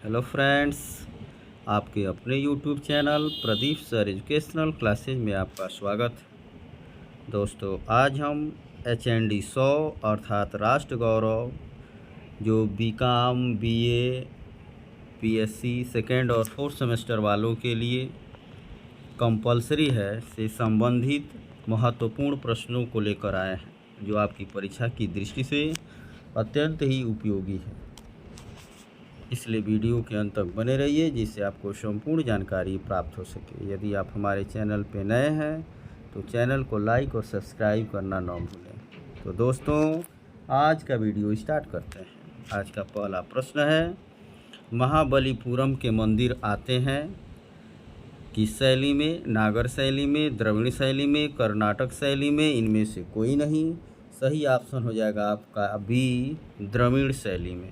Hello friends, आपके अपने YouTube channel Pradeep sir educational classes में आपका स्वागत है। दोस्तों, आज हम HND 100 अर्थात राष्ट्र गौरव जो बीकॉम BA PSC सेकेंड और फोर्थ सेमेस्टर वालों के लिए कंपलसरी है से संबंधित महत्वपूर्ण प्रश्नों को लेकर आए हैं, जो आपकी परीक्षा की दृष्टि से अत्यंत ही उपयोगी है। इसलिए वीडियो के अंत तक बने रहिए, जिससे आपको संपूर्ण जानकारी प्राप्त हो सके। यदि आप हमारे चैनल पर नए हैं तो चैनल को लाइक और सब्सक्राइब करना ना भूलें। तो दोस्तों, आज का वीडियो स्टार्ट करते हैं। आज का पहला प्रश्न है, महाबलीपुरम के मंदिर आते हैं किस शैली में? नागर शैली में, द्रविड़ शैली में, कर्नाटक शैली में, इनमें से कोई नहीं। सही ऑप्शन हो जाएगा आपका बी, द्रविड़ शैली में।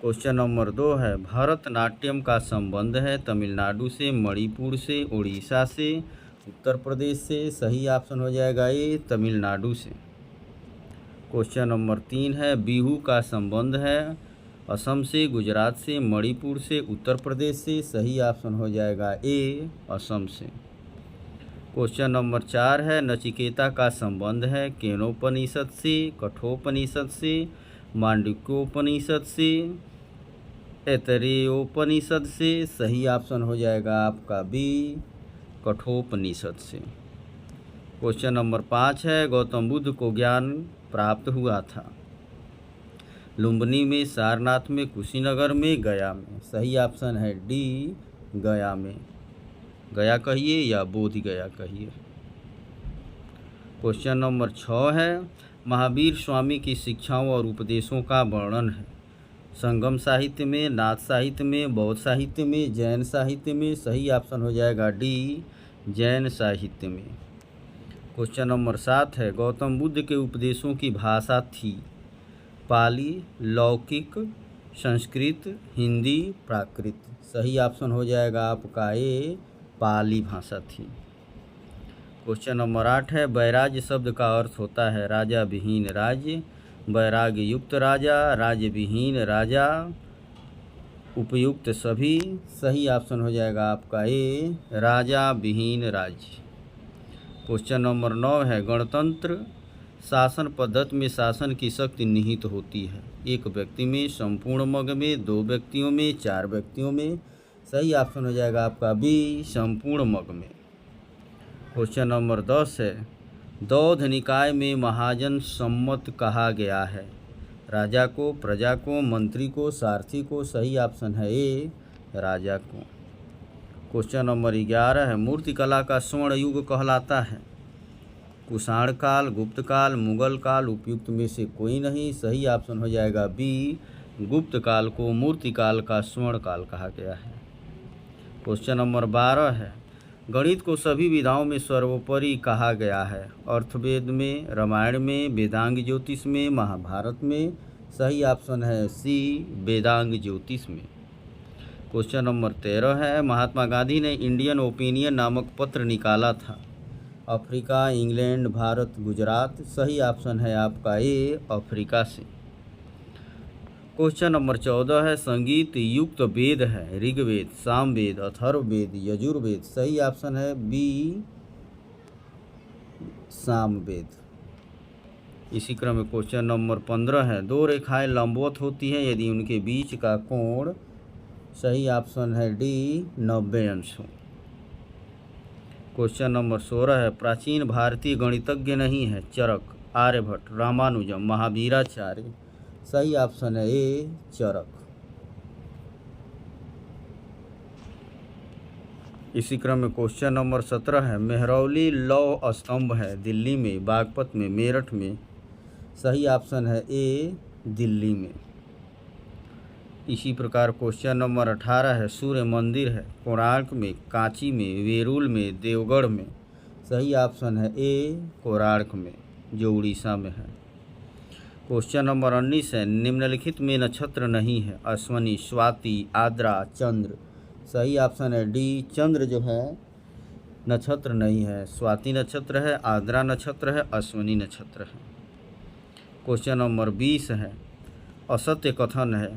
क्वेश्चन नंबर 2 है, भरतनाट्यम का संबंध है तमिलनाडु से, मणिपुर से, उड़ीसा से, उत्तर प्रदेश से। सही ऑप्शन हो जाएगा ये तमिलनाडु से। क्वेश्चन नंबर 3 है, बिहू का संबंध है असम से, गुजरात से, मणिपुर से, उत्तर प्रदेश से। सही ऑप्शन हो जाएगा ए, असम से। क्वेश्चन नंबर 4 है, नचिकेता का संबंध है केनोपनिषद से, कठोपनिषद से, मांडुक्योपनिषद से, ऐतरेयोपनिषद से। सही ऑप्शन हो जाएगा आपका बी, कठोपनिषद से। क्वेश्चन नंबर 5 है, गौतम बुद्ध को ज्ञान प्राप्त हुआ था लुम्बिनी में, सारनाथ में, कुशीनगर में, गया में। सही ऑप्शन है डी, गया में। गया कहिए या बोध गया कहिए। क्वेश्चन नंबर 6 है, महावीर स्वामी की शिक्षाओं और उपदेशों का वर्णन है संगम साहित्य में, नाथ साहित्य में, बौद्ध साहित्य में, जैन साहित्य में। सही ऑप्शन हो जाएगा डी, जैन साहित्य में। क्वेश्चन नंबर 7 है, गौतम बुद्ध के उपदेशों की भाषा थी पाली, लौकिक, संस्कृत, हिंदी, प्राकृत। सही ऑप्शन हो जाएगा आपका ए, पाली भाषा थी। क्वेश्चन नंबर 8 है, वैराग्य शब्द का अर्थ होता है राजा विहीन राज्य, वैराग्य युक्त राजा, राज्य विहीन राजा, उपयुक्त सभी। सही ऑप्शन हो जाएगा आपका ए, राजा विहीन राज्य। क्वेश्चन नंबर 9 है, गणतंत्र शासन पद्धति में शासन की शक्ति निहित होती है एक व्यक्ति में, संपूर्ण मग में, दो व्यक्तियों में, चार व्यक्तियों में। सही ऑप्शन हो जाएगा आपका बी, संपूर्ण मग में। क्वेश्चन नंबर 10 है, बौद्ध निकाय में महाजन सम्मत कहा गया है राजा को, प्रजा को, मंत्री को, सारथी को। सही ऑप्शन है ए, राजा को। क्वेश्चन नंबर 11 है, मूर्तिकला का स्वर्ण युग कहलाता है कुषाण काल, गुप्त काल, मुगल काल, उपयुक्त में से कोई नहीं। सही ऑप्शन हो जाएगा बी, गुप्त काल को मूर्तिकाल का स्वर्ण काल कहा गया है। क्वेश्चन नंबर 12 है, गणित को सभी विधाओं में सर्वोपरि कहा गया है अर्थवेद में, रामायण में, वेदांग ज्योतिष में, महाभारत में। सही ऑप्शन है सी, वेदांग ज्योतिष में। क्वेश्चन नंबर 13 है, महात्मा गांधी ने इंडियन ओपिनियन नामक पत्र निकाला था अफ्रीका, इंग्लैंड, भारत, गुजरात। सही ऑप्शन है आपका ए, अफ्रीका से। क्वेश्चन नंबर 14 है, संगीत युक्त वेद है ऋग्वेद, सामवेद, अथर्ववेद, यजुर्वेद। सही ऑप्शन है बी, सामवेद। इसी क्रम में क्वेश्चन नंबर 15 है, दो रेखाएं लंबवत होती हैं यदि उनके बीच का कोण। सही ऑप्शन है डी, 90 अंश हो। क्वेश्चन नंबर 16 है, प्राचीन भारतीय गणितज्ञ नहीं है चरक, आर्यभट्ट, रामानुजम, महावीराचार्य। सही ऑप्शन है ए, चरक। इसी क्रम में क्वेश्चन नंबर 17 है, मेहरौली लौह स्तंभ है दिल्ली में, बागपत में, मेरठ में। सही ऑप्शन है ए, दिल्ली में। इसी प्रकार क्वेश्चन नंबर 18 है, सूर्य मंदिर है कोणार्क में, कांची में, वेरूल में, देवगढ़ में। सही ऑप्शन है ए, कोणार्क में, जो उड़ीसा में है। क्वेश्चन नंबर 19 है, निम्नलिखित में नक्षत्र नहीं है अश्वनी, स्वाति, आद्रा, चंद्र। सही ऑप्शन है डी, चंद्र जो है नक्षत्र नहीं है, स्वाति नक्षत्र है, आद्रा नक्षत्र है, अश्वनी नक्षत्र है। क्वेश्चन नंबर 20 है, असत्य कथन है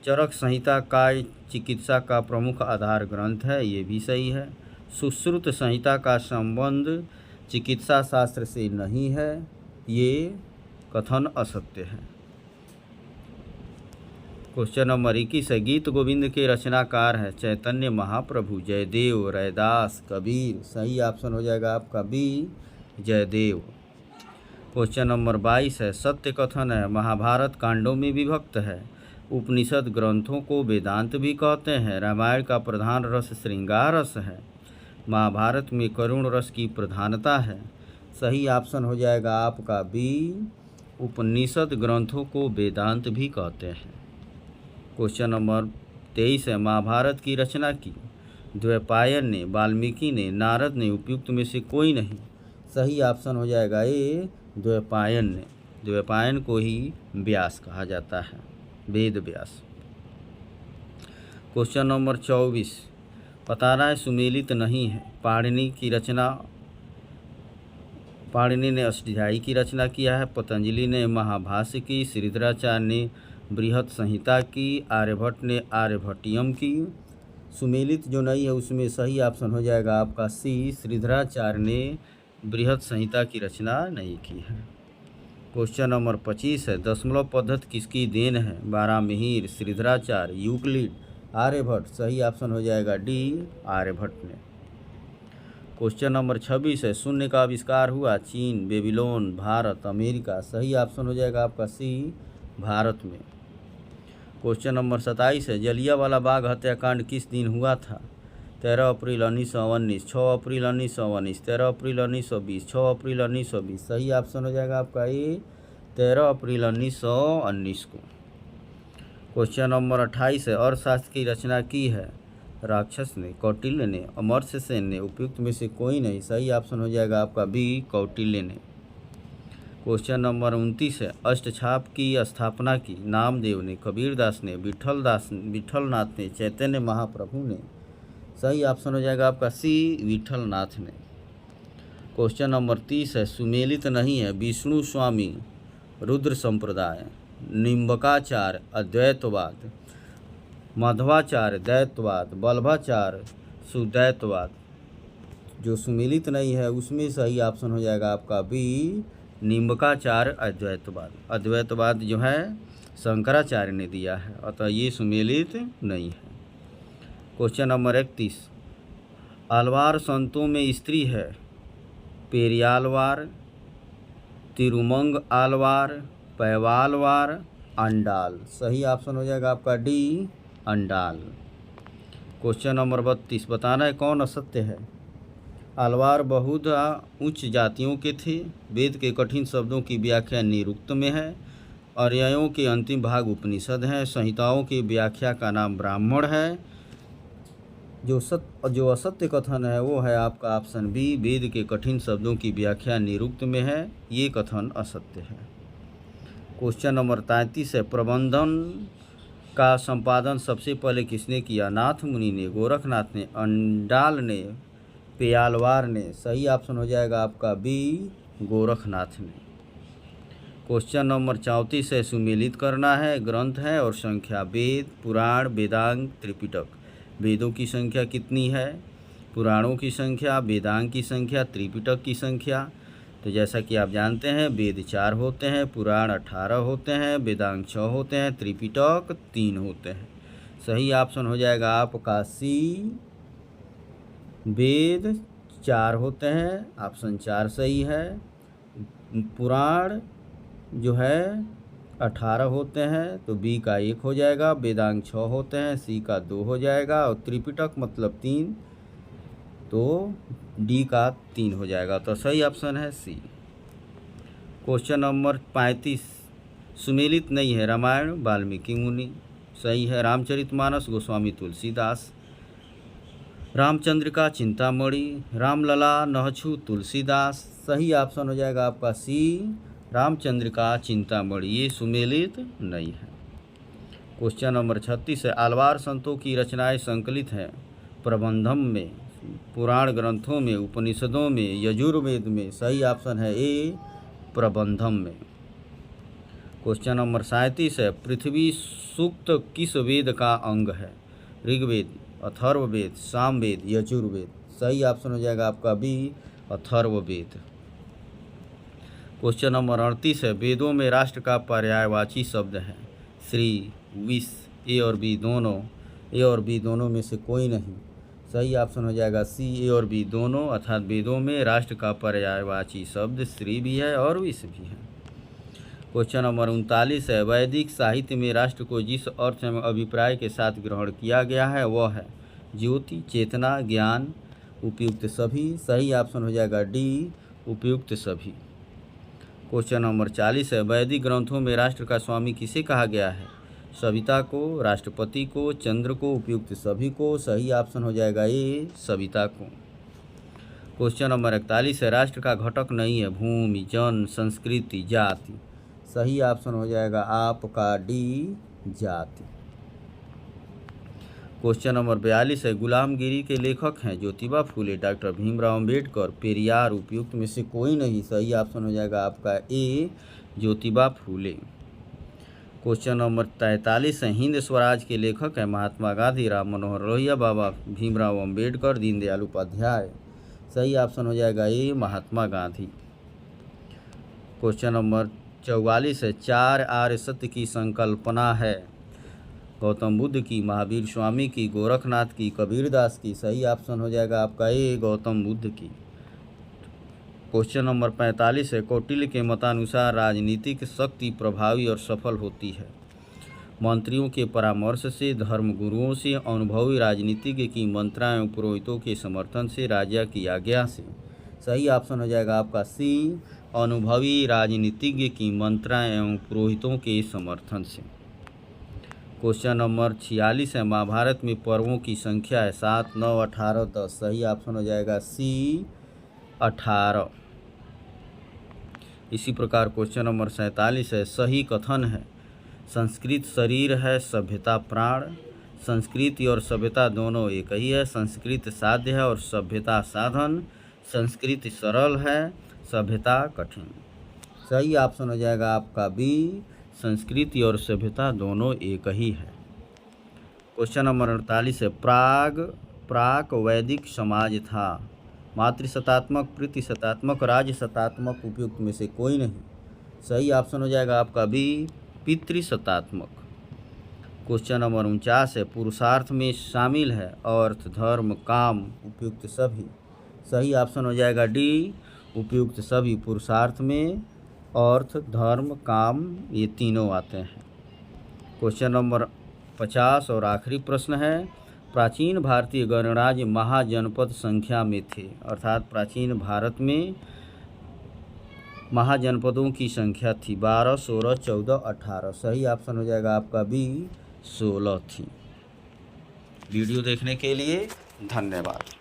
चरक संहिता काय चिकित्सा का प्रमुख आधार ग्रंथ है, ये भी सही है। सुश्रुत संहिता का संबंध चिकित्सा शास्त्र से नहीं है, ये कथन असत्य है। क्वेश्चन नंबर 21 है, गीत गोविंद के रचनाकार है चैतन्य महाप्रभु, जयदेव, रैदास, कबीर। सही ऑप्शन हो जाएगा आपका बी, जयदेव। क्वेश्चन नंबर 22 है, सत्य कथन है महाभारत कांडों में विभक्त है, उपनिषद ग्रंथों को वेदांत भी कहते हैं, रामायण का प्रधान रस श्रृंगार रस है, महाभारत में करुण रस की प्रधानता है। सही ऑप्शन हो जाएगा आपका बी, उपनिषद ग्रंथों को वेदांत भी कहते हैं। क्वेश्चन नंबर 23 है, महाभारत की रचना की द्वैपायन ने, वाल्मीकि ने, नारद ने, उपयुक्त में से कोई नहीं। सही ऑप्शन हो जाएगा ए, द्वैपायन ने। द्वैपायन को ही व्यास कहा जाता है, वेद व्यास। क्वेश्चन नंबर 24 बताना है सुमेलित नहीं है, पाणिनि की रचना, पाणिनि ने अष्टाध्यायी की रचना किया है, पतंजलि ने महाभाष्य की, श्रीधराचार्य ने बृहत संहिता की, आर्यभट्ट ने आर्यभट्टियम की। सुमेलित जो नहीं है उसमें सही ऑप्शन हो जाएगा आपका सी, श्रीधराचार्य ने बृहत संहिता की रचना नहीं की है। क्वेश्चन नंबर 25 है, दशमलव पद्धति किसकी देन है, बारहमिहिर, श्रीधराचार्य, यूक्लिड, आर्यभट्ट। सही ऑप्शन हो जाएगा डी, आर्यभट्ट ने। क्वेश्चन नंबर 26 है, शून्य का आविष्कार हुआ चीन, बेबीलोन, भारत, अमेरिका। सही ऑप्शन हो जाएगा आपका सी, भारत में। क्वेश्चन नंबर 27 है, जलियांवाला बाग हत्याकांड किस दिन हुआ था, 13 अप्रैल 1919, 6 अप्रैल 1919, 13 अप्रैल 1920, 6 अप्रैल 1920। सही ऑप्शन हो जाएगा आपका ए, 13 अप्रैल 1919 को। क्वेश्चन नंबर 28 है, अर्थशास्त्र की रचना की है राक्षस ने, कौटिल्य ने, अमर्त्य सेन ने, उपयुक्त में से कोई नहीं। सही ऑप्शन हो जाएगा आपका बी, कौटिल्य ने। क्वेश्चन नंबर 29 है, अष्टछाप की स्थापना की नामदेव ने, कबीरदास ने, विठलनाथ ने, चैतन्य महाप्रभु ने। सही ऑप्शन हो जाएगा आपका सी, विठलनाथ ने। क्वेश्चन नंबर 30 है, सुमेलित नहीं है, विष्णु स्वामी रुद्र संप्रदाय, निम्बकाचार्य अद्वैतवाद, माधवाचार्य द्वैतवाद, वल्लभाचार्य सुद्वैतवाद। जो सुमेलित नहीं है उसमें सही ऑप्शन हो जाएगा आपका बी, निम्बकाचार्य अद्वैतवाद। अद्वैतवाद जो है शंकराचार्य ने दिया है, अतः ये सुमेलित नहीं है। क्वेश्चन नंबर 31, आलवार संतों में स्त्री है, पेरियालवार, तिरुमंग आलवार, पैवालवार, अंडाल। सही ऑप्शन हो जाएगा आपका डी, अंडाल। क्वेश्चन नंबर 32 बताना है कौन असत्य है, आलवार बहुधा उच्च जातियों के थे, वेद के कठिन शब्दों की व्याख्या निरुक्त में है, अर्यों के अंतिम भाग उपनिषद हैं, संहिताओं की व्याख्या का नाम ब्राह्मण है। जो असत्य कथन है वो है आपका ऑप्शन बी, वेद के कठिन शब्दों की व्याख्या निरुक्त में है, ये कथन असत्य है। क्वेश्चन नंबर 33 है, प्रबंधन का संपादन सबसे पहले किसने किया, नाथ मुनि ने, गोरखनाथ ने, अंडाल ने, पेयालवार ने। सही ऑप्शन हो जाएगा आपका बी, गोरखनाथ ने। क्वेश्चन नंबर 34 है, सुमेलित करना है, ग्रंथ है और संख्या, वेद, पुराण, वेदांग, त्रिपिटक। वेदों की संख्या कितनी है, पुराणों की संख्या, वेदांग की संख्या, त्रिपिटक की संख्या। तो जैसा कि आप जानते हैं वेद 4 होते हैं, पुराण 18 होते हैं, वेदांग 6 होते हैं, त्रिपिटक 3 होते हैं। सही ऑप्शन हो जाएगा आपका सी, वेद 4 होते हैं, ऑप्शन 4 सही है। पुराण जो है 18 होते हैं, तो बी का 1 हो जाएगा, वेदांग 6 होते हैं, सी का 2 हो जाएगा, और त्रिपिटक मतलब 3, तो डी का 3 हो जाएगा, तो सही ऑप्शन है सी। क्वेश्चन नंबर 35, सुमेलित नहीं है, रामायण वाल्मीकि मुनि। सही है, रामचरितमानस गोस्वामी तुलसीदास, रामचंद्रिका चिंतामणि, रामलला नहछु तुलसीदास। सही ऑप्शन हो जाएगा आपका सी, रामचंद्रिका चिंतामणि, ये सुमेलित नहीं है। क्वेश्चन नंबर 36 है, आलवार संतों की रचनाएं संकलित हैं प्रबंधम में, पुराण ग्रंथों में, उपनिषदों में, यजुर्वेद में। सही ऑप्शन है ए, प्रबंधम में। क्वेश्चन नंबर 37 है, पृथ्वी सूक्त किस वेद का अंग है? ऋग्वेद, अथर्ववेद, सामवेद, यजुर्वेद। सही ऑप्शन हो जाएगा आपका बी, अथर्ववेद। क्वेश्चन नंबर 38 है, वेदों में राष्ट्र का पर्यायवाची शब्द है? श्री, विश, ए और बी दोनों में से कोई नहीं। सही ऑप्शन हो जाएगा सी, ए और बी दोनों, अर्थात वेदों में राष्ट्र का पर्यायवाची शब्द श्री भी है और विश भी है। क्वेश्चन नंबर 39 है, वैदिक साहित्य में राष्ट्र को जिस अर्थ में अभिप्राय के साथ ग्रहण किया गया है वह है? ज्योति, चेतना, ज्ञान, उपयुक्त सभी। सही ऑप्शन हो जाएगा डी, उपयुक्त सभी। क्वेश्चन नंबर 40 है, वैदिक ग्रंथों में राष्ट्र का स्वामी किसे कहा गया है? सविता को, राष्ट्रपति को, चंद्र को, उपयुक्त सभी को। सही ऑप्शन हो जाएगा ए, सविता को। क्वेश्चन नंबर 41 है, राष्ट्र का घटक नहीं है? भूमि, जन, संस्कृति, जाति। सही ऑप्शन हो जाएगा आपका डी, जाति। क्वेश्चन नंबर 42 है, गुलामगिरी के लेखक हैं? ज्योतिबा फूले, डॉक्टर भीमराव अंबेडकर, पेरियार। उपयुक्त में से कोई नहीं। सही ऑप्शन हो जाएगा आपका ए, ज्योतिबा फूले। क्वेश्चन नंबर 43 है, हिंद स्वराज के लेखक हैं? महात्मा गांधी, राम मनोहर लोहिया, बाबा भीमराव अंबेडकर, दीनदयाल उपाध्याय। सही ऑप्शन हो जाएगा ए, महात्मा गांधी। क्वेश्चन नंबर 44 है, 4 आर्य सत्य की संकल्पना है? गौतम बुद्ध की, महावीर स्वामी की, गोरखनाथ की, कबीरदास की। सही ऑप्शन हो जाएगा आपका ए, गौतम बुद्ध की। क्वेश्चन नंबर 45 है, कौटिल्य के मतानुसार राजनीतिक शक्ति प्रभावी और सफल होती है? मंत्रियों के परामर्श से, धर्मगुरुओं से, अनुभवी राजनीतिज्ञ की मंत्रा एवं पुरोहितों के समर्थन से, राजा की आज्ञा से। सही ऑप्शन हो जाएगा आपका सी, अनुभवी राजनीतिज्ञ की मंत्रा एवं पुरोहितों के समर्थन से। क्वेश्चन नंबर 46 है, महाभारत में पर्वों की संख्या है? 7, 9, 18, 10। सही ऑप्शन हो जाएगा सी, 18। इसी प्रकार क्वेश्चन नंबर 47 है, सही कथन है? संस्कृत शरीर है, सभ्यता प्राण। संस्कृति और सभ्यता दोनों एक ही है। संस्कृत साध्य है और सभ्यता साधन। संस्कृत सरल है, सभ्यता कठिन। सही ऑप्शन हो जाएगा आपका बी, संस्कृति और सभ्यता दोनों एक ही है। क्वेश्चन नंबर 48 है, प्राक वैदिक समाज था? मातृशतात्मक, पितृशतात्मक, राज्यशतात्मक। उपयुक्त में से कोई नहीं। सही ऑप्शन हो जाएगा आपका बी, पितृशतात्मक। क्वेश्चन नंबर 49 है, पुरुषार्थ में शामिल है? अर्थ, धर्म, काम। उपयुक्त सभी। सही ऑप्शन हो जाएगा डी, उपयुक्त सभी। पुरुषार्थ में अर्थ, धर्म, काम ये तीनों आते हैं। क्वेश्चन नंबर 50 और आखिरी प्रश्न है, प्राचीन भारतीय गणराज्य महाजनपद संख्या में थे? अर्थात प्राचीन भारत में महाजनपदों की संख्या थी 12, 16, 14, 18। सही ऑप्शन हो जाएगा आपका बी, 16 थी। वीडियो देखने के लिए धन्यवाद।